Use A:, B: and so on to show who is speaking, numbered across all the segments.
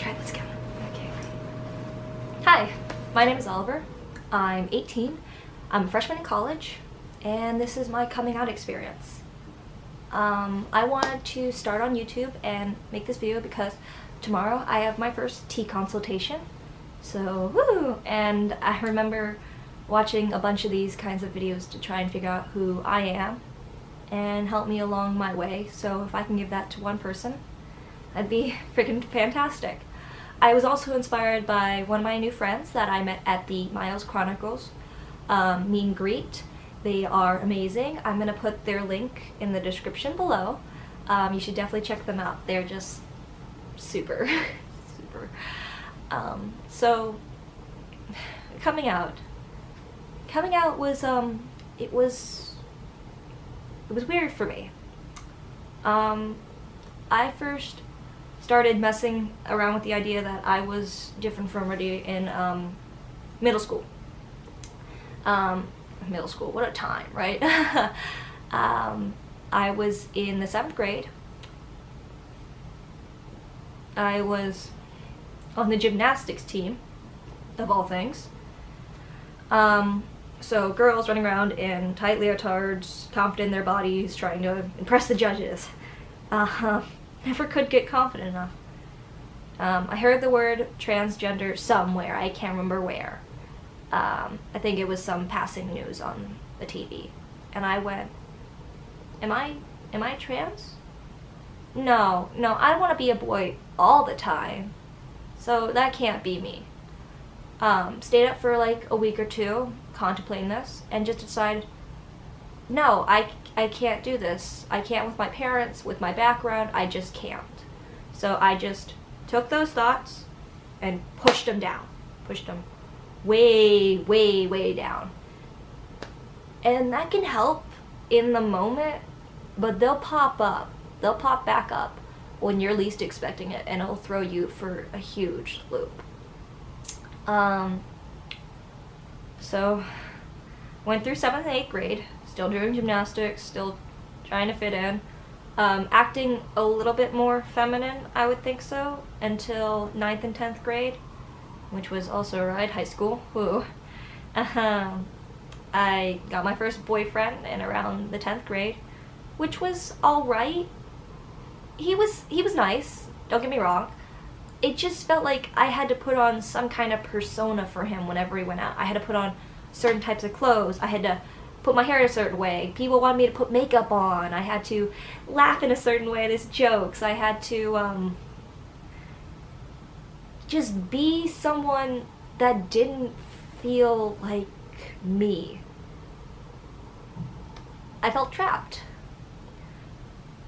A: try this again. Okay. Hi, my name is Oliver. I'm 18. I'm a freshman in college, and this is my coming out experience. I wanted to start on YouTube and make this video because tomorrow I have my first tea consultation. So, woo! And I remember watching a bunch of these kinds of videos to try and figure out who I am and help me along my way. So if I can give that to one person, that'd be freaking fantastic. I was also inspired by one of my new friends that I met at the Miles Chronicles meet and greet. They are amazing. I'm gonna put their link in the description below. You should definitely check them out. They're just super, super. So, coming out was it was weird for me. I first started messing around with the idea that I was different from Rudy in middle school. Middle school, what a time, right? I was in the 7th grade. I was on the gymnastics team, of all things. So girls running around in tight leotards, confident in their bodies, trying to impress the judges. Never could get confident enough. I heard the word transgender somewhere, I can't remember where. I think it was some passing news on the TV. And I went, am I trans? No, I don't want to be a boy all the time. So that can't be me. Stayed up for like a week or two contemplating this and just decided, no, I can't do this. I can't with my parents, with my background, I just can't. So I just took those thoughts and pushed them down. Pushed them way, way, way down. And that can help in the moment, but they'll pop up. They'll pop back up when you're least expecting it, and it'll throw you for a huge loop. So, went through 7th and 8th grade, still doing gymnastics, still trying to fit in. Acting a little bit more feminine, I would think so, until 9th and 10th grade, which was also right, high school, woo. I got my first boyfriend in around the 10th grade, which was alright. He was nice, don't get me wrong. It just felt like I had to put on some kind of persona for him whenever he went out. I had to put on certain types of clothes. I had to put my hair a certain way. People wanted me to put makeup on. I had to laugh in a certain way at his jokes. I had to just be someone that didn't feel like me. I felt trapped.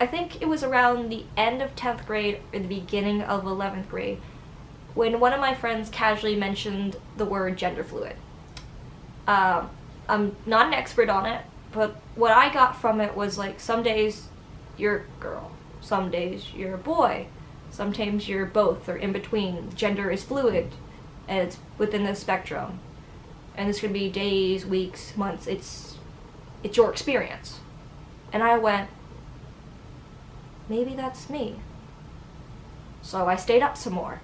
A: I think it was around the end of 10th grade or the beginning of 11th grade when one of my friends casually mentioned the word gender fluid. I'm not an expert on it, but what I got from it was like, some days you're a girl, some days you're a boy, sometimes you're both or in between. Gender is fluid and it's within the spectrum. And this could be days, weeks, months. It's your experience. And I went, maybe that's me. So I stayed up some more.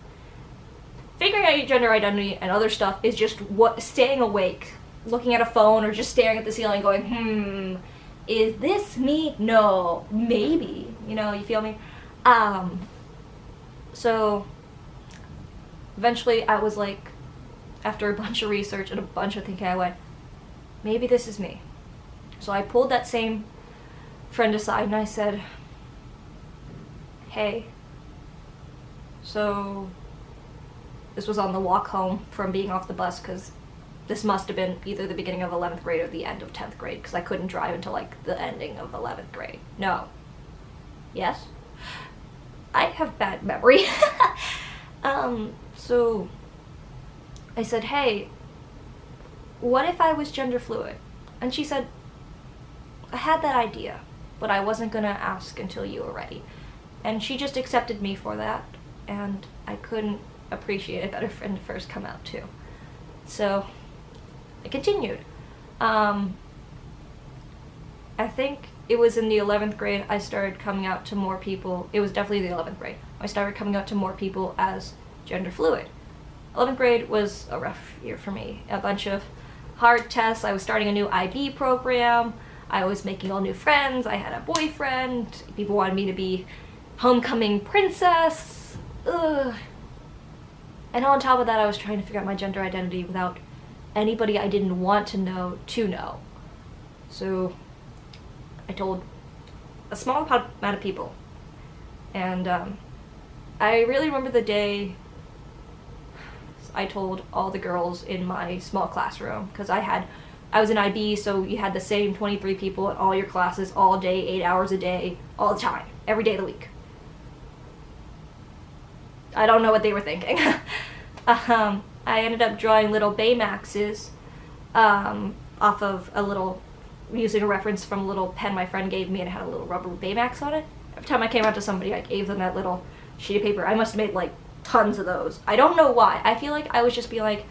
A: Figuring out your gender identity and other stuff is just staying awake, looking at a phone or just staring at the ceiling going, is this me? No, maybe. You feel me? So eventually I was like, after a bunch of research and a bunch of thinking, I went, maybe this is me. So I pulled that same friend aside and I said, hey, so this was on the walk home from being off the bus, because this must have been either the beginning of 11th grade or the end of 10th grade, because I couldn't drive until like the ending of 11th grade. No. Yes? I have bad memory. So I said, hey, what if I was gender fluid? And she said, I had that idea, but I wasn't gonna ask until you were ready. And she just accepted me for that, and I couldn't appreciate a better friend to first come out to. So I continued. I think it was in the 11th grade I started coming out to more people. It was definitely the 11th grade. I started coming out to more people as gender fluid. 11th grade was a rough year for me. A bunch of hard tests. I was starting a new IB program. I was making all new friends. I had a boyfriend. People wanted me to be homecoming princess. Ugh. And on top of that, I was trying to figure out my gender identity without anybody I didn't want to know. So I told a small amount of people. And I really remember the day I told all the girls in my small classroom, because I was in IB, so you had the same 23 people in all your classes all day, 8 hours a day, all the time, every day of the week. I don't know what they were thinking. I ended up drawing little Baymaxes off of using a reference from a little pen my friend gave me, and it had a little rubber Baymax on it. Every time I came out to somebody, I gave them that little sheet of paper. I must have made like tons of those. I don't know why. I feel like I was just be like,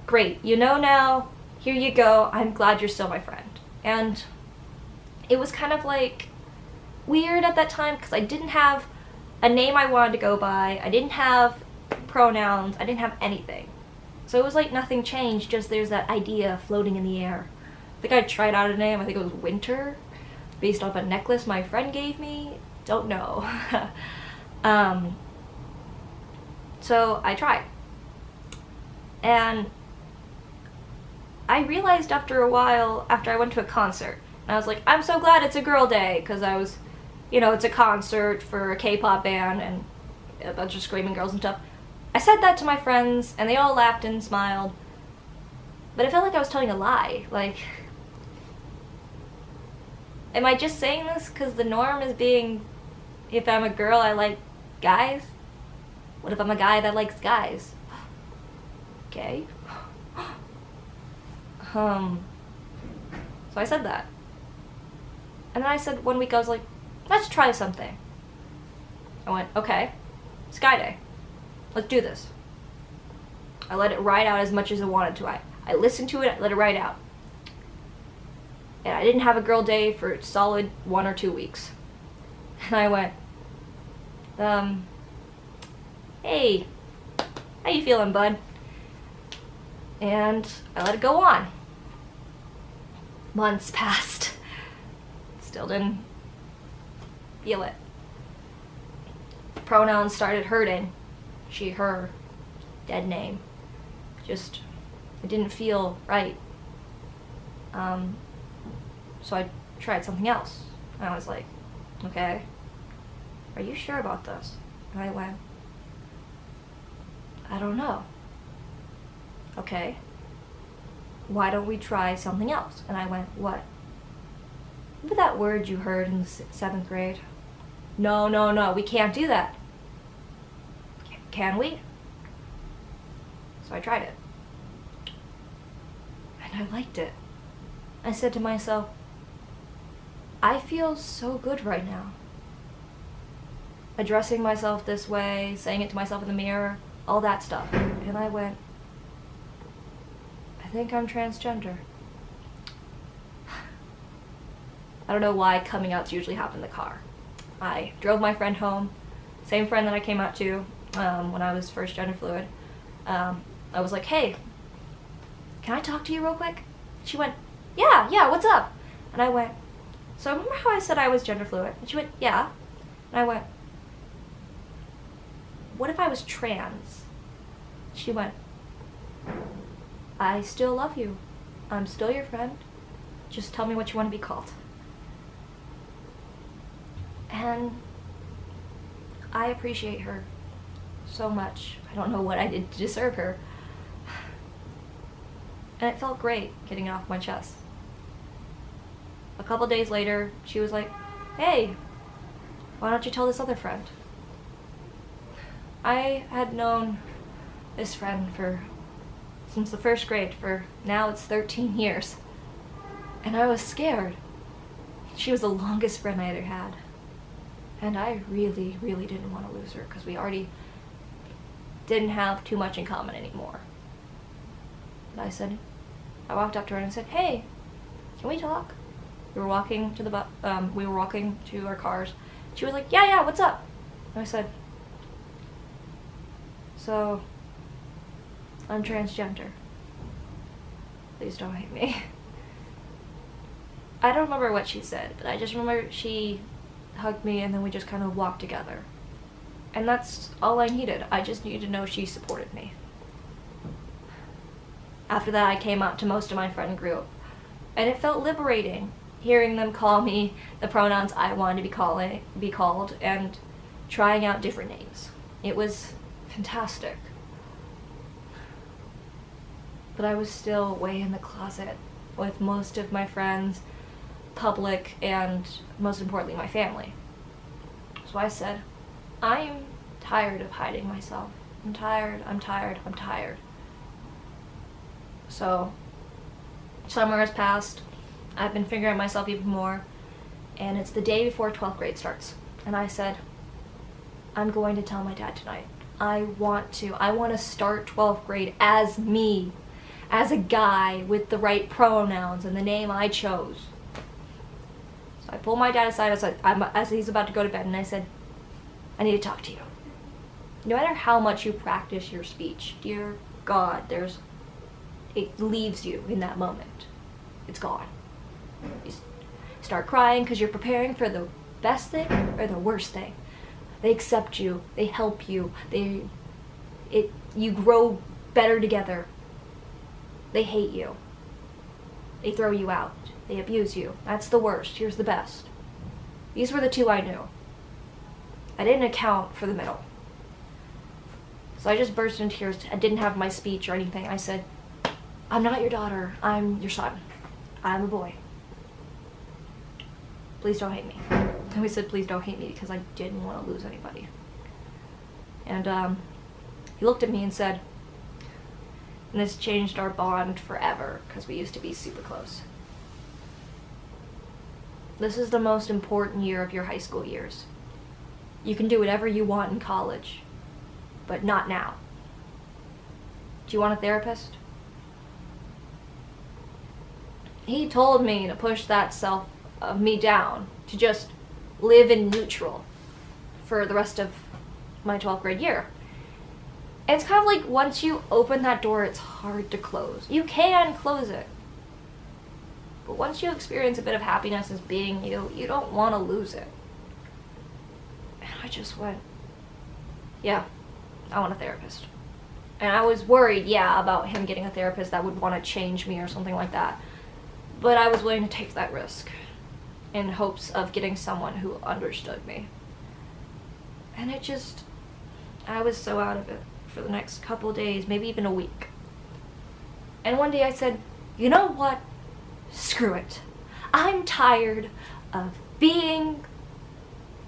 A: great, you know now, here you go, I'm glad you're still my friend. And it was kind of like weird at that time because I didn't have a name I wanted to go by, I didn't have pronouns, I didn't have anything. So it was like nothing changed, just there's that idea floating in the air. I think I tried out a name, I think it was Winter, based off a necklace my friend gave me, don't know. So I tried. And I realized after a while, after I went to a concert, and I was like, I'm so glad it's a girl day, because I was, it's a concert for a K-pop band and a bunch of screaming girls and stuff. I said that to my friends, and they all laughed and smiled, but I felt like I was telling a lie. Like, am I just saying this because the norm is being, if I'm a girl, I like guys? What if I'm a guy that likes guys? Okay. So I said that. And then I said one week, I was like, let's try something. I went, okay, Sky Day. Let's do this. I let it ride out as much as I wanted to. I listened to it, I let it ride out. And I didn't have a girl day for a solid 1 or 2 weeks. And I went, hey, how you feeling, bud? And I let it go on. Months passed. Still didn't feel it. Pronouns started hurting. She, her, dead name. Just, it didn't feel right. So I tried something else. And I was like, okay, are you sure about this? And I went, I don't know. Okay, why don't we try something else? And I went, what? Remember that word you heard in the 7th grade? No, we can't do that. Can we? So I tried it. And I liked it. I said to myself, I feel so good right now. Addressing myself this way, saying it to myself in the mirror, all that stuff. And I went, I think I'm transgender. I don't know why coming outs usually happen in the car. I drove my friend home, same friend that I came out to when I was first gender fluid. I was like, hey, can I talk to you real quick? She went, yeah, what's up? And I went, so remember how I said I was gender fluid? And she went, yeah. And I went, what if I was trans? She went, I still love you. I'm still your friend. Just tell me what you want to be called. And I appreciate her so much. I don't know what I did to deserve her. And it felt great getting it off my chest. A couple days later, she was like, hey, why don't you tell this other friend? I had known this friend since the 1st grade, for now it's 13 years. And I was scared. She was the longest friend I ever had. And I really, really didn't want to lose her because we already didn't have too much in common anymore. And I walked up to her and I said, hey, can we talk? We were walking to our cars. She was like, yeah, what's up? And I said, So, I'm transgender. Please don't hate me. I don't remember what she said, but I just remember she hugged me and then we just kind of walked together. And that's all I needed. I just needed to know she supported me. After that, I came out to most of my friend group, and it felt liberating hearing them call me the pronouns I wanted to be called, and trying out different names. It was fantastic. But I was still way in the closet with most of my friends, public, and most importantly, my family. So I said, I'm tired of hiding myself. I'm tired. So, summer has passed. I've been figuring out myself even more, and it's the day before 12th grade starts. And I said, I'm going to tell my dad tonight. I want to start 12th grade as me, as a guy with the right pronouns and the name I chose. So I pulled my dad aside as he's about to go to bed, and I said, I need to talk to you. No matter how much you practice your speech, dear God, it leaves you in that moment. It's gone. You start crying because you're preparing for the best thing or the worst thing. They accept you, they help you, you grow better together. They hate you. They throw you out. They abuse you. That's the worst. Here's the best. These were the two I knew. I didn't account for the middle. So I just burst into tears. I didn't have my speech or anything. I said, I'm not your daughter. I'm your son. I'm a boy. Please don't hate me. And we said, please don't hate me, because I didn't want to lose anybody. And he looked at me and said, and this changed our bond forever, because we used to be super close. This is the most important year of your high school years. You can do whatever you want in college, but not now. Do you want a therapist? He told me to push that self of me down, to just live in neutral for the rest of my 12th grade year. And it's kind of like once you open that door, it's hard to close. You can close it. But once you experience a bit of happiness as being you, you don't want to lose it. And I just went, yeah, I want a therapist. And I was worried, about him getting a therapist that would want to change me or something like that. But I was willing to take that risk in hopes of getting someone who understood me. And I was so out of it for the next couple days, maybe even a week. And one day I said, you know what? Screw it. I'm tired of being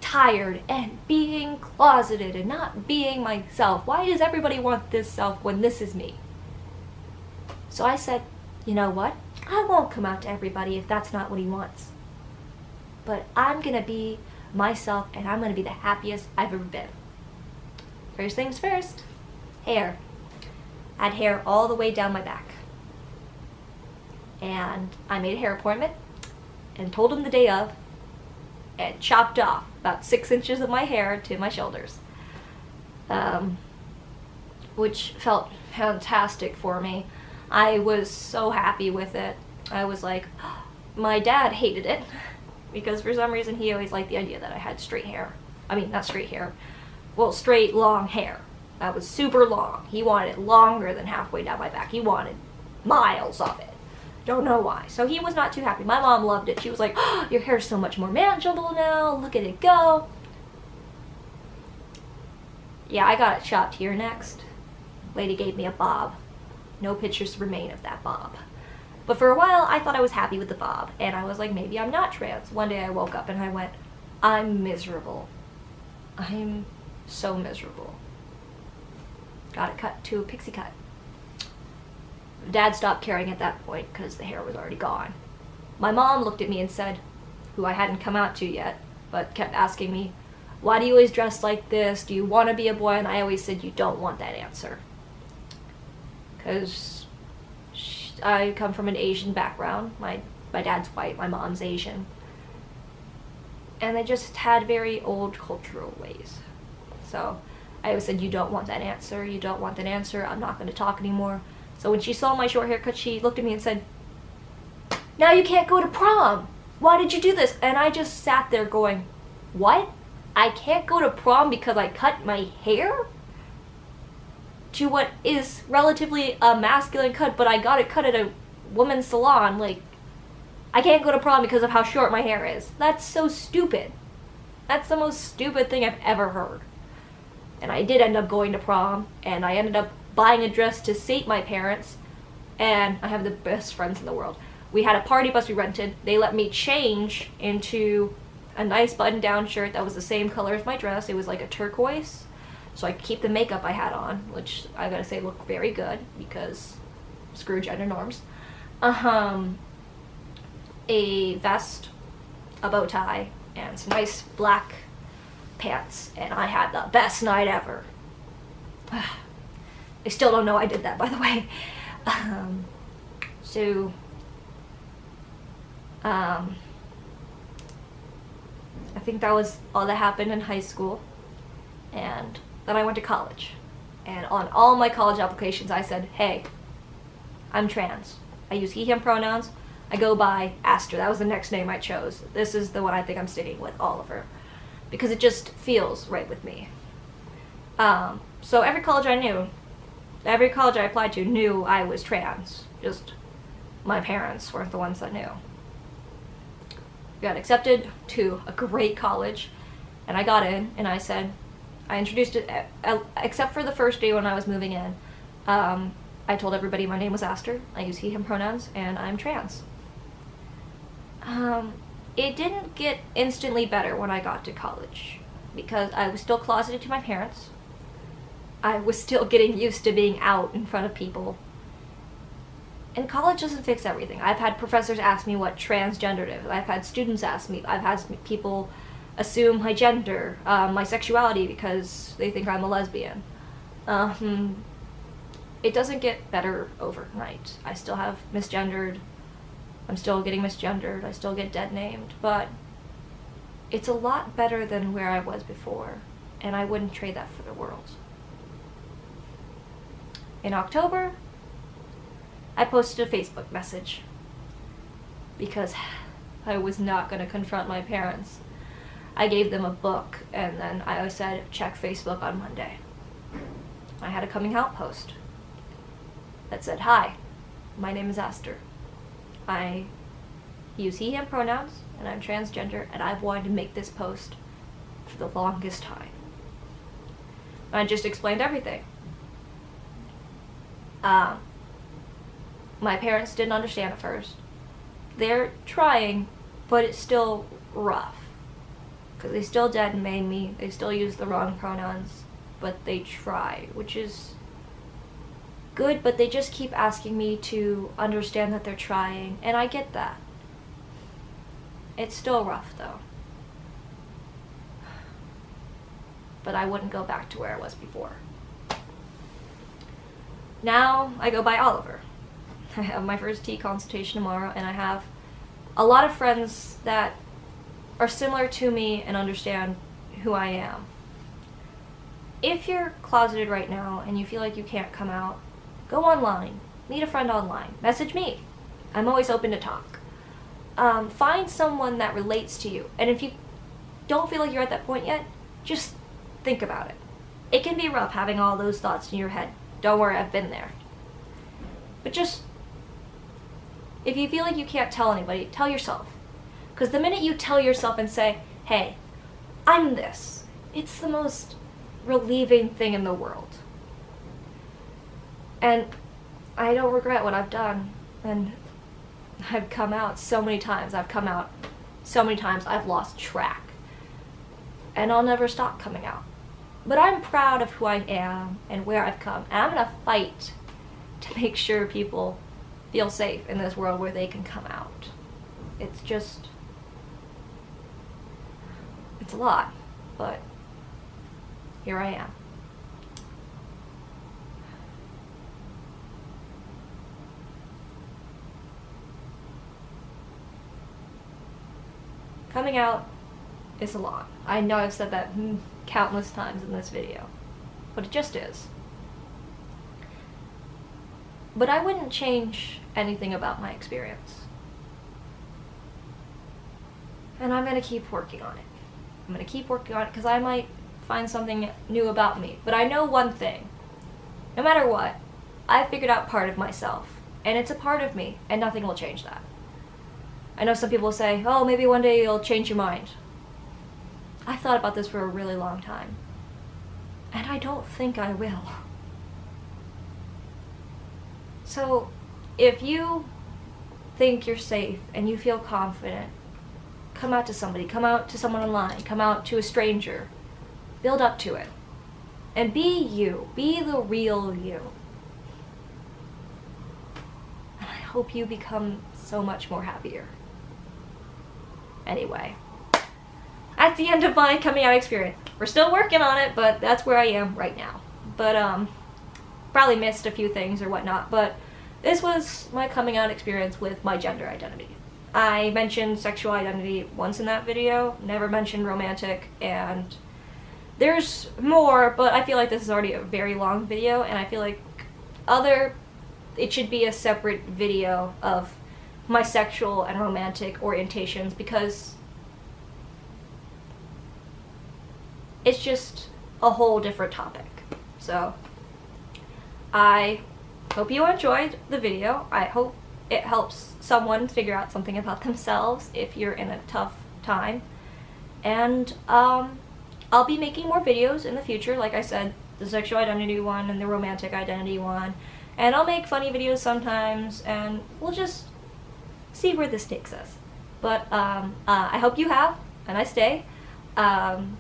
A: tired and being closeted and not being myself. Why does everybody want this self when this is me? So I said, you know what? I won't come out to everybody if that's not what he wants. But I'm gonna be myself, and I'm gonna be the happiest I've ever been. First things first, hair. I had hair all the way down my back. And I made a hair appointment and told him the day of, and chopped off about 6 inches of my hair to my shoulders. Which felt fantastic for me. I was so happy with it. I was like, my dad hated it because for some reason he always liked the idea that I had straight hair. I mean, not straight hair. Well, straight, long hair. That was super long. He wanted it longer than halfway down my back. He wanted miles of it. Don't know why. So he was not too happy. My mom loved it. She was like, oh, your hair's so much more manageable now. Look at it go. Yeah, I got it chopped here next. Lady gave me a bob. No pictures remain of that bob. But for a while, I thought I was happy with the bob. And I was like, maybe I'm not trans. One day I woke up and I went, I'm miserable. I'm so miserable. Got it cut to a pixie cut. Dad stopped caring at that point because the hair was already gone. My mom looked at me and said, who I hadn't come out to yet, but kept asking me, why do you always dress like this? Do you want to be a boy? And I always said, you don't want that answer. Because I come from an Asian background. My dad's white, my mom's Asian. And they just had very old cultural ways. So I always said, you don't want that answer, you don't want that answer, I'm not going to talk anymore. So when she saw my short haircut, she looked at me and said, now you can't go to prom. Why did you do this? And I just sat there going, what? I can't go to prom because I cut my hair? To what is relatively a masculine cut, but I got it cut at a woman's salon. Like, I can't go to prom because of how short my hair is. That's so stupid. That's the most stupid thing I've ever heard. And I did end up going to prom, and I ended up buying a dress to sate my parents, and I have the best friends in the world. We had a party bus we rented. They let me change into a nice button-down shirt that was the same color as my dress. It was like a turquoise, so I could keep the makeup I had on, which I gotta say looked very good because screw gender norms. A vest, a bow tie, and some nice black pants, and I had the best night ever. I still don't know I did that, by the way. I think that was all that happened in high school, and then I went to college, and on all my college applications I said, hey, I'm trans. I use he, him pronouns. I go by Aster. That was the next name I chose. This is the one I think I'm sticking with, Oliver, because it just feels right with me. So every college I applied to knew I was trans. Just my parents weren't the ones that knew. Got accepted to a great college, and I got in, and I said, I introduced it, except for the first day when I was moving in, I told everybody my name was Aster, I use he, him pronouns, and I'm trans. It didn't get instantly better when I got to college, because I was still closeted to my parents. I was still getting used to being out in front of people. And college doesn't fix everything. I've had professors ask me what transgender is. I've had students ask me. I've had people assume my gender, my sexuality, because they think I'm a lesbian. It doesn't get better overnight. I still have misgendered. I'm still getting misgendered. I still get dead named. But it's a lot better than where I was before. And I wouldn't trade that for the world. In October, I posted a Facebook message because I was not going to confront my parents. I gave them a book, and then I said, check Facebook on Monday. I had a coming out post that said, hi, my name is Aster. I use he, him pronouns, and I'm transgender, and I've wanted to make this post for the longest time. I just explained everything. My parents didn't understand at first. They're trying, but it's still rough. Because they still dead name me, they still use the wrong pronouns, but they try, which is good, but they just keep asking me to understand that they're trying, and I get that. It's still rough, though. But I wouldn't go back to where I was before. Now, I go by Oliver. I have my first tea consultation tomorrow, and I have a lot of friends that are similar to me and understand who I am. If you're closeted right now and you feel like you can't come out, go online. Meet a friend online. Message me. I'm always open to talk. Find someone that relates to you. And if you don't feel like you're at that point yet, just think about it. It can be rough having all those thoughts in your head. Don't worry, I've been there. But just, if you feel like you can't tell anybody, tell yourself. Because the minute you tell yourself and say, hey, I'm this, it's the most relieving thing in the world. And I don't regret what I've done. And I've come out so many times. I've come out so many times I've lost track. And I'll never stop coming out. But I'm proud of who I am and where I've come. And I'm going to fight to make sure people feel safe in this world where they can come out. It's just, it's a lot, but here I am. Coming out is a lot. I know I've said that countless times in this video. but it just is. But I wouldn't change anything about my experience. And I'm going to keep working on it. I'm going to keep working on it because I might find something new about me. But I know one thing. No matter what, I figured out part of myself. And it's a part of me, and nothing will change that. I know some people say, oh, maybe one day you'll change your mind. I've thought about this for a really long time. And I don't think I will. So, if you think you're safe and you feel confident, come out to somebody, come out to someone online, come out to a stranger. Build up to it. And be you. Be the real you. And I hope you become so much more happier. Anyway, that's the end of my coming out experience. We're still working on it, but that's where I am right now. But, probably missed a few things or whatnot, but this was my coming out experience with my gender identity. I mentioned sexual identity once in that video, never mentioned romantic, and there's more, but I feel like this is already a very long video, and I feel like it should be a separate video of my sexual and romantic orientations, because it's just a whole different topic. So, I hope you enjoyed the video. I hope it helps someone figure out something about themselves if you're in a tough time. And I'll be making more videos in the future, like I said, the sexual identity one and the romantic identity one. And I'll make funny videos sometimes, and we'll just see where this takes us. But I hope you have a nice day. And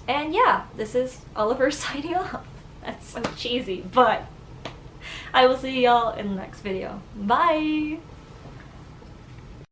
A: yeah, this is Oliver signing off. That's so cheesy, but I will see y'all in the next video. Bye!